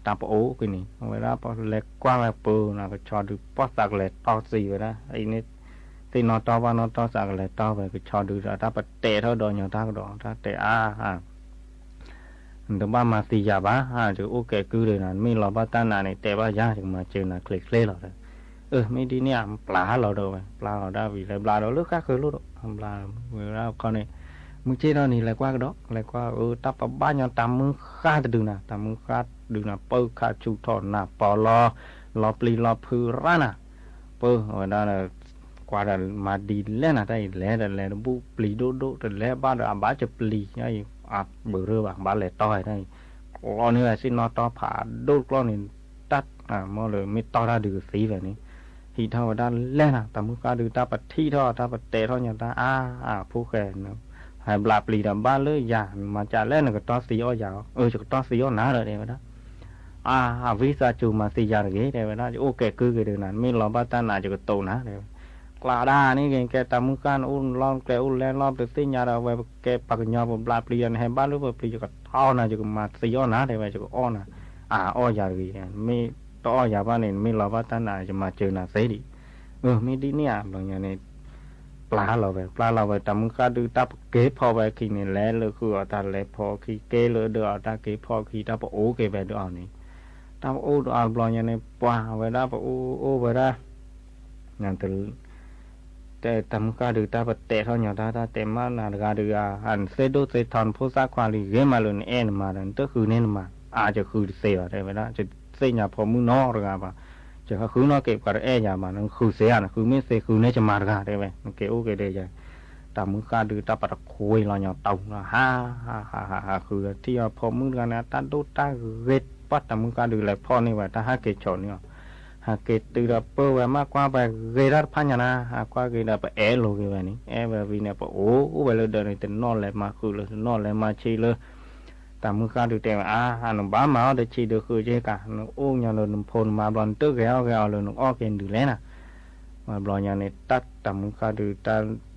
ตามปะโอ้กินนี่เวลาพอเล็กกว้างแล้วปูนะก็ชอบดูปอสักเล็กต่อสีไปนะไอ้นี่ที่นอนต่อว่านอนต่อสักเล็กต่อไปก็ชอบดูตาปะเตะเท่าดอนอย่างตาก็ดอนตาเตะถึงบ้านมาตียาบ้าจะโอเคคือเลยนะไม่รอบ้านตั้งนานในแต่ว่ายากจะมาเจอนะเคล็ดเราเลยไม่ดีเนี่ยปลาเราโดนปลาเราได้วิเลยปลาเราเลือกข้าคือรู้ปลาเวลาเขาเนี่ยมึงเจ้าเรานี่แหละกว่าก็ดอกแหละกว่าตาปะบ้านอย่างตามมือข้าจะดูนะตามมือข้าดูนะเปิดข้าชูถอนนะปอรอปลีรอพื้นร้านนะเปิดเอาได้นะกว่าจะมาดีแล้วนะได้แล้วบุปลีโดแต่แล้วบ้านเราบ้านจะปลีไงเบื่อเรื่องบ้านเลยต่อยได้กล้องนี่แหละสินอต่อผ่าโดดกล้องนี่ตัดมาเลยไม่ต่อได้ดูสีแบบนี้ที่เท่าด้านแล้วนะแต่มือข้าดูตาปะที่ท่อตาปะเตะท่ออย่างตาผู้แก่นะให้ปลาปลีดำบ้านเลยอย่างมาจากแล้วนึกต่อสีอ้อยาวจะต่อสีอ้อหนาเลยเดี๋ยวนะวิสาจูมาสียาเลยเดี๋ยวนะโอเคคือเดี๋ยวนั้นไม่รอบ้านตั้งนานจะก็โตนะเดี๋ยวกลาดานี่แกตามมือการอุ่นล้อมแกอุ่นแรงล้อมไปสิญาเราไปแกปักยอผมปลาปลีนให้บ้านหรือว่าปลีจะก็เท่านะจะก็มาสีอ้อนะเดี๋ยวจะก็อ้อนะอ้อยาเลยไม่ต่ออ้อยาบ้านนี่ไม่รอบ้านตั้งนานจะมาเจอนะเสียดิไม่ดีเนี่ยบางอย่างนี่ ปลาเราไปตามก็ดูตาเก็บพอไปกินนี่แหละเลยคือตาเลยพอขี้เกเลยเดือดตาเก็บพอขี้ตาโอ้เก็บไปดูเอานี่ตาโอ้ดูเอาบลอยนี่ป้าไปได้ปะโอ้ไปได้นั่นแต่ตามก็ดูตาเตะเท่านี้ตาเตะมาหน้าก็ดูอันเซดูเซทอนผู้สักความลีเกมาเลยเอ็นมานั่นก็คือเนี่ยมาอาจจะคือเสียได้ไปได้จะเสียพอมือนอกหรือไงปะจะคือน้อเก็บกับเอ็นยามานั่นคือเสียนะคือไม่เสียคือเนี่ยจะมาหรือไงได้ไหมเก็บโอเคได้ใจตามก็ดูตาปะคุยเราอย่างเต่าละฮ่าคือที่พอมือกันนะตาดูตาเร็ดปัดตามก็ดูเลยพ่อนี่ว่าตาหาเก็บชนเนี่ยหากเกิดตื่นเปิดไว้มากกว่าไปเกิดรัดพันยานะหากว่าเกิดไปโลกแบบนี้แบบวิเนี่ยปะโอ้ไปเลยเดินในนอนเลยมาคือเลยนอนเลยมาชีเลยแต่มือการดูแต่หันบ้ามาเดี๋ยวชีเดือคือเจ้ากันโอ้ยเราหนุ่มพลมาบอลตึกแล้วเลยหนุ่มอ้อเกินดูแล้วนะมาบอลยาในตัดแต่มือการดูแ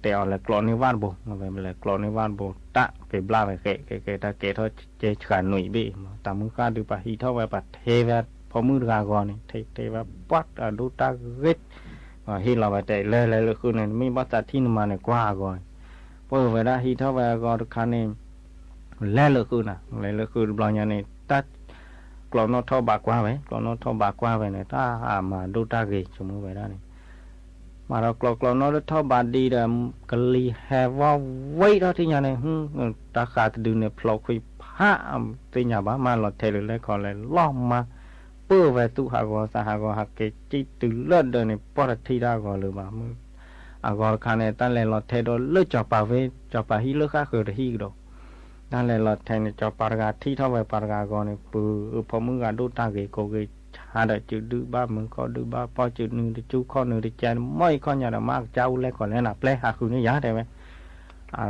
ต่เอาเลยกลอนในว่านโบมาไปเลยกลอนในว่านโบตะไปบลาไปเกะตาเกะเท่าเจ้าขันหนุ่ยบีแต่มือการดูไปฮีเท่าไปปัดเทแบบพอมือกากรนี่เทว่าปัดดูตาเร็ดฮีเราไปแต่เลยคือเนี่ยไม่บัดจัดที่นมาเนี่ยกว่าก่อนพอเวลาฮีเท่าไปก่อนคันนี้เลยคือนะเลยคือบลอยเนี่ยตัดกลอนนอท่อบากว่าไปกลอนนอท่อบากว่าไปเนี่ยถ้ามาดูตาเกยสมมติไปได้นี่มาเรากลอนนอท่อบาดีเดิมกะลีแฮว่าไว้เท่าที่เนี่ยตาขาดดูเนี่ยพลอกคุยผ้าตีหยาบ้ามาหลอดเทเลยขอเลยล้อมมาเพื่อไปตู้หากสหากหักเกจิตุเลือดเดินในปอดที่ได้ก่อนหรือเปล่ามึงก่อนคันเนี่ยตั้งแต่หลอดเทโดนเลือดจ่อป่าเวจ่อป่าฮิเลือดข้าคือฮิกดอกนั่นแหละหลอดแทงในจ่อปารากาที่เท่าไปปารากาก่อนเนี่ยปือพอมึงการดูตาเกโกเกหาได้จุดดื้อบ้ามึงก็ดื้อบ้าพอจุดหนึ่งจุดข้อหนึ่งจุดแจนไม่ข้อเนี่ยมากเจ้าเล็กก่อนแล้วนะแปลหาคือเนี่ยยาได้ไหม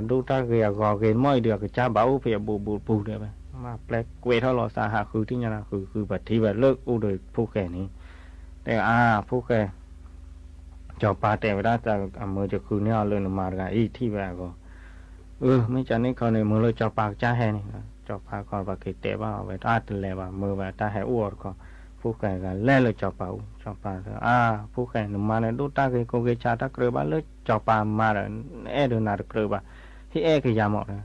ดูตาเกก่อเกไม่เดือดกับจ้าเบาเพียบูได้ไหมมาแปลกเวทเราสาหาคือที่นี่นะคือแบบที่แบบเลิกอู้โดยผู้แก่นี้แต่ผู้แก่จอบปลาแต่เวลาจะมือจะคือเนี่ยเลยมากันอีที่แบบก็ไม่จันนี่เขาเนี่ยมือเลยจอบปากจ้าแห่นี่จอบปากก่อนปากเกตเตะว่าเอาไปอาตุเลยว่ามือแบบตาแห่อ้วนก็ผู้แก่กันแล่เลยจอบปาผู้แก่หนุ่มมาเนี่ยดูตาเกโกเกชาตะเกลือบ้านเลยจอบปามาเลยเดินนาเกลือบ้าที่คือยาหมดเลย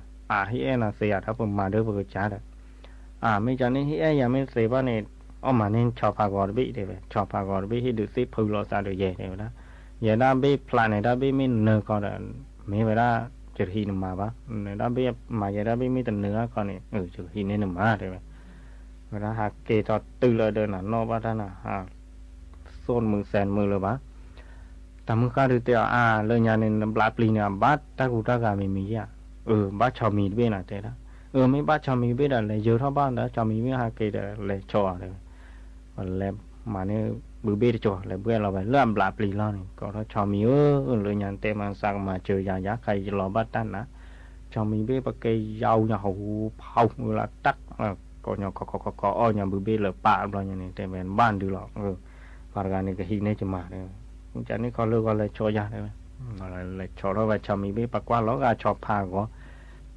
ที่น่ะเสียถ้าผมมาเด้อเบิกจ้าเด้อไม่จันนี่ที่ยังไม่เสียบ้านเนี่ยออกมาเนี่ยชอบพากอดบีเด้อชอบพากอดบีที่ดูสิพูดเราซาเด้อเย่เด้อนะเย่ด้าบีพลานเนี่ยด้าบีไม่เนื้อก่อนไม่เวลาจะหินมาบ้าเนี่ยด้าบีมาเย่ด้าบีไม่แต่เนื้อก่อนเนี่ยจะหินเนี่ยมาเด้อเวลาหากเกจอดตื่นเลยเดินน่ะนอกบ้านน่ะโซนมือแสนมือเลยบ้าแต่มือข้าดูเตะเลยยาเนี่ยบลาปลีเนี่ยบ้าตะกูตะกาไม่มีอ่ะบ้าชาวมีเบี้ยน่ะแต่ละไม่บ้าชาวมีเบี้ยเลยเยอะเท่าบ้านแล้วชาวมีเบี้ยหาเกยเลยจ่อเลยแล้วมาเนี่ยบื้อเบี้ยจ่อเลยเบี้ยเราไปเริ่มบลาปลีแล้วนี่ก็ถ้าชาวมีเลยยันเตมันสักมาเจอยายาใครรอบ้านตั้นนะชาวมีเบี้ยปะเกยยาวเนี่ยหูเผาเวลาตักก็เนี่ยก็เนี่ยบื้อเบี้ยเลยป่าเราอย่างนี้แต่เป็นบ้านดูหรอกปาร์การนี่ก็หินเนี่ยจะมาเลยจากนี้เขาเลิกก็เลยจ่อยาเลยเลยชอบเราไปชอบมีเบี้ยปากว่าเราก็ชอบพาก็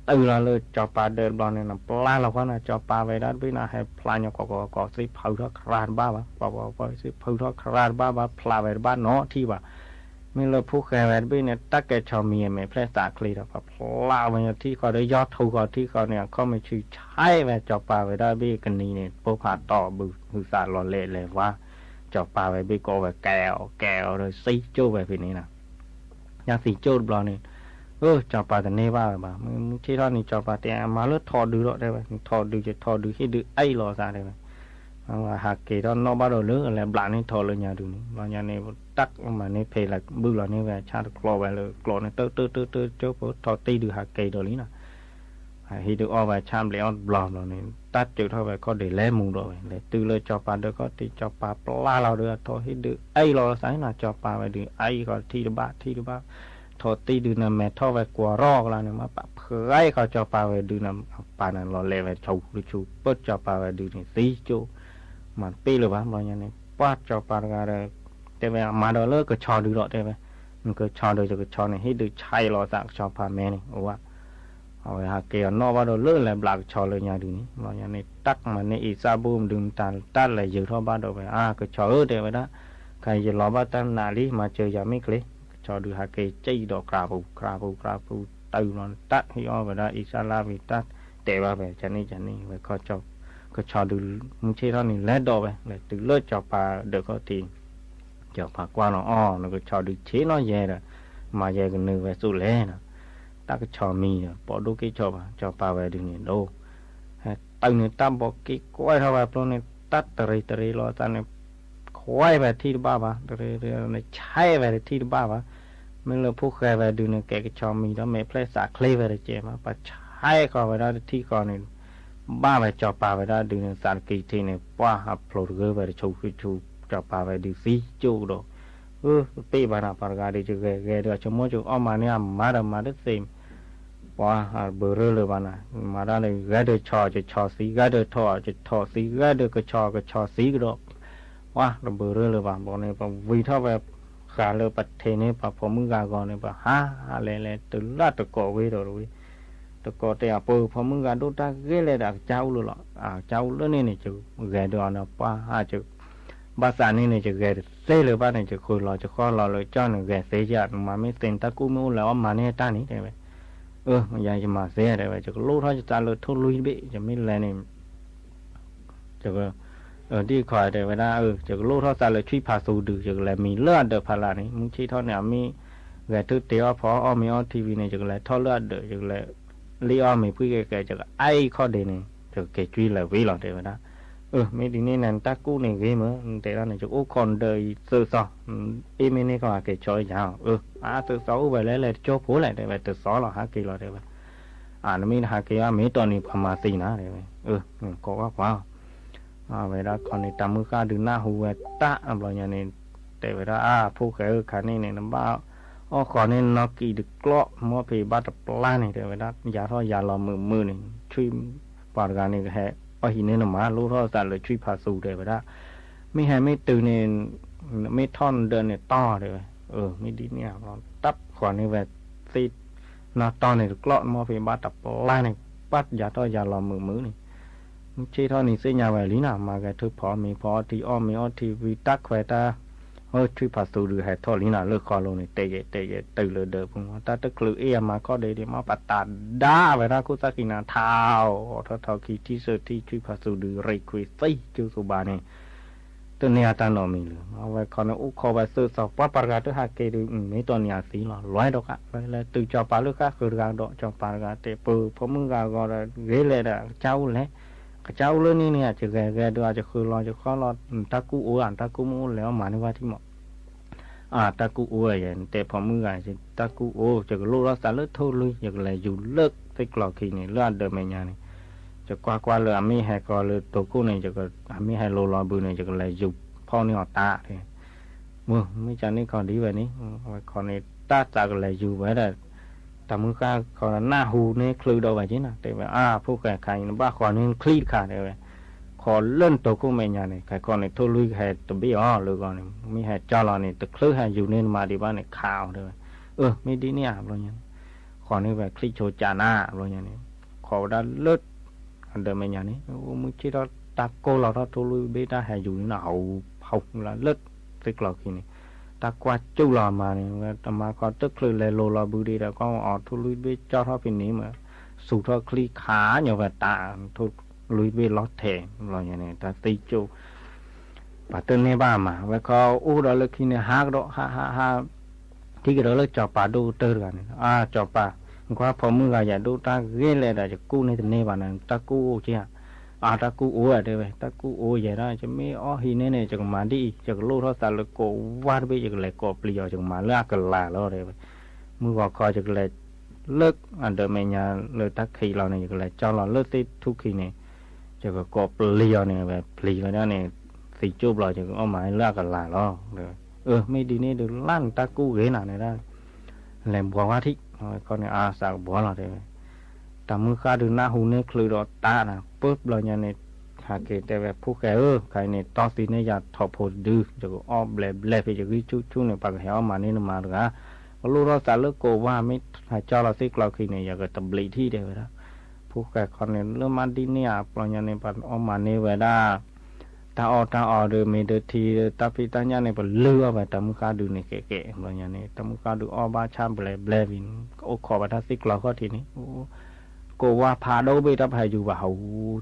ตื่นเราเลยชอบปลาเดินบอลเนี่ยนะปลาเราก็นะชอบปลาไปด้านพี่นะให้ปลาเนี่ยก็สิเผาทอดคราดบ้าปะก็สิเผาทอดคราดบ้าปลาไปบ้านเนาะที่ว่ามีเราผู้แก่แบบพี่เนี่ยตักแกชอบมีไม่แพร่สาคลีแล้วปลาไปที่เขาได้ยอดทูก็ที่เขาเนี่ยเขาไม่ชื่อใช่แบบชอบปลาไปด้านพี่กันนี้เนี่ยพวกผ่าต่อบือสาหล่อเละเลยว่าชอบปลาไปพี่ก็แบบแก้วเลยซีโจ้แบบนี้นะยังสีโจ้บลอนี่จอปลาแต่เนว่าบ้ามึงที่ท่อนี่จอปลาแต่มาเลือดทอดูได้ไหมทอดูจะทอดูให้ดูไอ้รอซาได้ไหมว่าหากเกตอนนอกบ้านเราเลือกอะไรบลานี่ทอเลยยาดูนี่บางอย่างนี่ตักมานี่เพลย์บื้อเรานี่แบบชาติกลัวไปเลยกลัวนี่เตอเจ้าพวกทอตีดูหากเกตตัวนี้นะให้ดูเอาไปชามเลยเอาบลอมเรานี่ตัดจุดเท่าไปก็เดี๋ยวแล่มุงเราไปเลยตื่นเลยจอปลาเดี๋ยวก็ตีจอปลาปลาเราเดือดทอให้ดูไอ้รอสายน่ะจอปลาไปดูไอ้ก็ที่ดูบ้าทอตีดูน้ำแม่ทอไปกลัวรอกแล้วเนี่ยมาปะเผยเขาจอปลาไปดูน้ำปลานั่นเราเล่ไปชูเปิดจอปลาไปดูนี่ตีจูมันปีหรือวะบางอย่างนี่ป้าจอปลาอะไรแต่เวลามาเราเลิกก็ชอดูหรอกได้ไหมมันก็ชอดูจะก็ชอเนี่ยให้ดูใช่รอสักจอปลาแม่นี่โอ้ว่าเอาไปหาเกี่ยวนอกว่าเราเลิกเลยบลักชอเลยอย่างดูนี่บางอย่างนี่ตักมันในอีซาบูมดึงตันเลยอยู่ท่อบ้านเราไปก็ชอเดี๋ยวไปนะใครจะรอบ้านตั้งนาลีมาเจอยาไม่เคยช cho được hai cái chơi đỏ cà phù từ nó tắt hay o về đó Isala vì tắt để vào về cho nên về có cho được muốn chơi đó này lẽ đỏ về lại từ lớp cho bà được có tiền cho bà qua nó nó có cho được chế nó về rồi mà về cái nửa về số lẻ nè ta cái cho mì bỏ đôi cái cho bà về được này đâu từ này ta bỏ cái quay ra vào này tắt tơi lo ta này quay về thi ba tơi này chạy về thi ba mình là phúc khai về đường này cái cho mì đó mẹ play sạc clay về để chơi mà bà chạy còn về đó thi còn này ba về cho bà về đó đường này sạc kỳ thi này qua upload gửi về để chụp cho bà về được phí chụp đồ pe bà nào bà gà đi chơi ghé được cho mỗi chỗ mà này mà đất xem qua bờ rơเลยbà nào mà đó này ghé được cho xí ghé được thọ xí ghé được cái cho xí cái đó qua bờ rơเลยbà bọn này bà vì thao về khá là bật thế này bà phò mưa gà gòn này bà ha lẹ từ lát từ cỏ về rồi từ cỏ thì bờ phò mưa gà đốt ta ghé lên đặt cháu luôn cháu lớn này chứ ghé được nó qua chứ bà xã này chứ ghé xeเลยbà này chứ khơi lò chứ kho lò rồi cho nó ghé xe ra mà mấy tên ta cũng mua là mà này ta này đây vậy mà giờ mà xe đây vậy chứ lúa thôi ta lúa thôi lui bị chứ mấy lần này chứ đi khỏi đây vậy đó chứ lúa thôi ta lúa truy phá số được chứ là mình lừa được phá là này mình chỉ thôi này mình ghé thứ tiêu phó mình on TV này chứ là thôi lừa được chứ là Leo mình cứ cái chứ ai khó để này chứ cái truy là vì là đây vậy đó mấy đi nên là ta cũ này ghê mà để ra này chỗ còn đời sơ sọ em này còn cái chơi nhau từ sáu về lấy cho phố lại để về từ sáu là 2 kỳ là để về nó mình 2 kỳ mấy tuần này mà xì nó để về có quá vậy đó còn này tầm mưa ca đường na hù về ta bao nhiêu này để về đó phố cái khả này nó bao còn nên nó kỳ được lọ mua thì bắt được plan này để về đó giá thôi giá là mười này truy vào cái này hệ ở hiện nên mà lúc đó ta lại truy phá số để vậy đó mấy hai mấy từ này mấy thon đơn này to rồi mấy đi nè nó tấp khỏi này về thì nó to này được lọt mà phải bắt tập la này bắt giá to giá là mười này chơi thôi này xây nhà về lý nào mà cái thứ phò mình phò thì mình thì vì tắc khỏe ta truy phá số được hệ thôi lý nào lừa khỏi luôn này tệ từ lừa đỡ cũng ta tức lừa em mà có để mà bắt ta đá vậy đó cô ta khi nào thao khi tí sơ tí truy phá số được rây quỳ xây chú số 3 này từ này ta nói mình lừa vậy còn nó khó về sơ sọ bắt bắt ra tới 2 cây được mấy tuần nhà xí là loài đó cả vậy là từ cho bà lứa khác khởi ra đó cho bà ra để bờ phó mưng gà gọi là ghế lên là cháu lấy cháu lớn này chỉ ghé được chỉ khởi lo chỉ khó lo ta cũ ta cũ mua léo mà nó qua thì mọ ta cũ vậy để phò mưng gà chỉ ta cũ chỉ lô đó xả lướt thôi lui chỉ là dù lướt cái lò khi này lướt được mấy nhà này chỉ qua lừa mi hay còn lừa tổ cũ này chỉ có mi hay lô lò bự này chỉ là dù phò này họ ta thì mưa mấy cha này còn đi về ní còn này ta là dù vậy là tầm mưa ca còn là na hù này khơi đâu vậy chứ nào để vậy phô cái khai nó ba còn nên khơi cả để vậy còn lên tổ cũ mấy nhà này cái còn này thôi lui hay tụi bây giờ lừa còn này mi hay cho lò này tự khơi hay dù nên mà đi ba này khảo rồi mi đi nè rồi nhá còn này về khơi cho cha na rồi nhá này còn đã lướt để mấy nhà này mới chỉ đó ta cô là đó thôi lui bây ta hay dù nào học là lướt tức là khi này ta qua châu lò mà còn tức là lô lò bự đi đã có thôi lui bây cho nó phía này mà sụt thôi khi khá nhiều về ta thôi lui bây lót thẻ là như này ta tây châu và tên này ba mà và có đó là khi này hát đó ha thì cái đó là cho bà đô tơ rồi cho bà qua phò mưa gà giải đô ta ghé lại là cu này tên này bà này ta cu chứ ta cu ở đây vậy ta cu vậy đó chứ mấy hình này chẳng mà đi chẳng lô đó ta là cổ vắt bây giờ lại cổ bì chẳng mà lạ cái là đó đây vậy mưa gò coi chẳng lại lướt đợi mẹ nhà lướt ta khi lò này chẳng lại cho lò lướt tới thu khi này chẳng cổ bì này về bì vào đó này thì chụp lại chẳng mà lạ cái là đó rồi mấy đi này được lăn ta cu ghế nào này ra làm bỏ quá thích con này sao bỏ là đây tầm mưa khá được na hù này khơi đó ta nè bớt là nhà này hạ kể tại về phúc cái này to tí này giờ thọ phổ đưa cho lẹ phải cho cái chú này bằng héo mà nên mà được lúc đó ta lỡ cổ qua mới phải cho là xích là khi này giờ cái tập lị thi để vậy đó phúc cái con này lỡ mà đi nè là nhà này bằng mà này vậy đó ta o de me de thi ta pi ta nya ne ba lua ba tam ka du ne ke lo nya ne tam ka du o ba cha ble vin o kho ba ta sik lo kho thi ni côว่าพาโดไปทับให้อยู่ว่าเฮา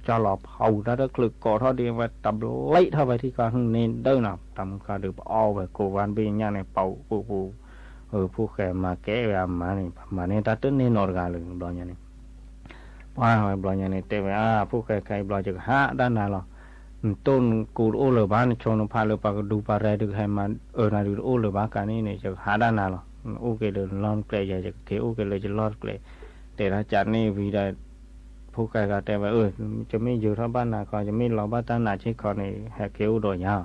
จะหลอบเฮาถ้าตะคลึกก่อเท่าเดียวว่าตับเละเท่าไปที่การเน้นเด้อน่ะตำก็ดูเอาไปกูวันเป็นอย่างในเป่าปูผู้แก่มาแก้ว่ามาเนี่ยตัดต้นนี่นอร์กาเลยบลอเนี่ยว่าบลอเนี่ยเตว่าผู้แก่ใครบลอจะหาด้านไหนหรอต้นกูโอเลบ้านชนพาเลปากดูปลาแรดูให้มันนาดูโอเลบ้านกันนี่เนี่ยจะหาด้านไหนหรอโอเคเดินล้อนเกลยจะเทโอเคเลยจะล้อนเกลยแต่ถ้าจัดนี่วีได้ผู้ใครก็แต่ว่าจะไม่อยู่ที่บ้านนาก็จะไม่รอบ้านตาหนาชิคอนี่แหกเกี้ยวโดยยาว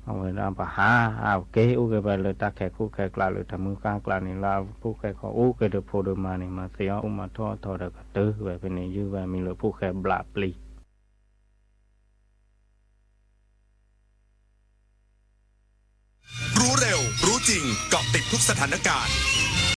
เอาไว้นำไปหาเอาเกี้ยวไปเลยตาแขกคู่แขกกลาเลยทำมือกลางกลานี่ลาผู้แขกเขาโอ้เกิดโพดมานี่มาเสียอุมาทอเด็กตื้อไว้เป็นนี่ยื้อไว้มีเลยผู้แขกบลาปลีรู้เร็วรู้จริงเกาะติดทุกสถานการณ์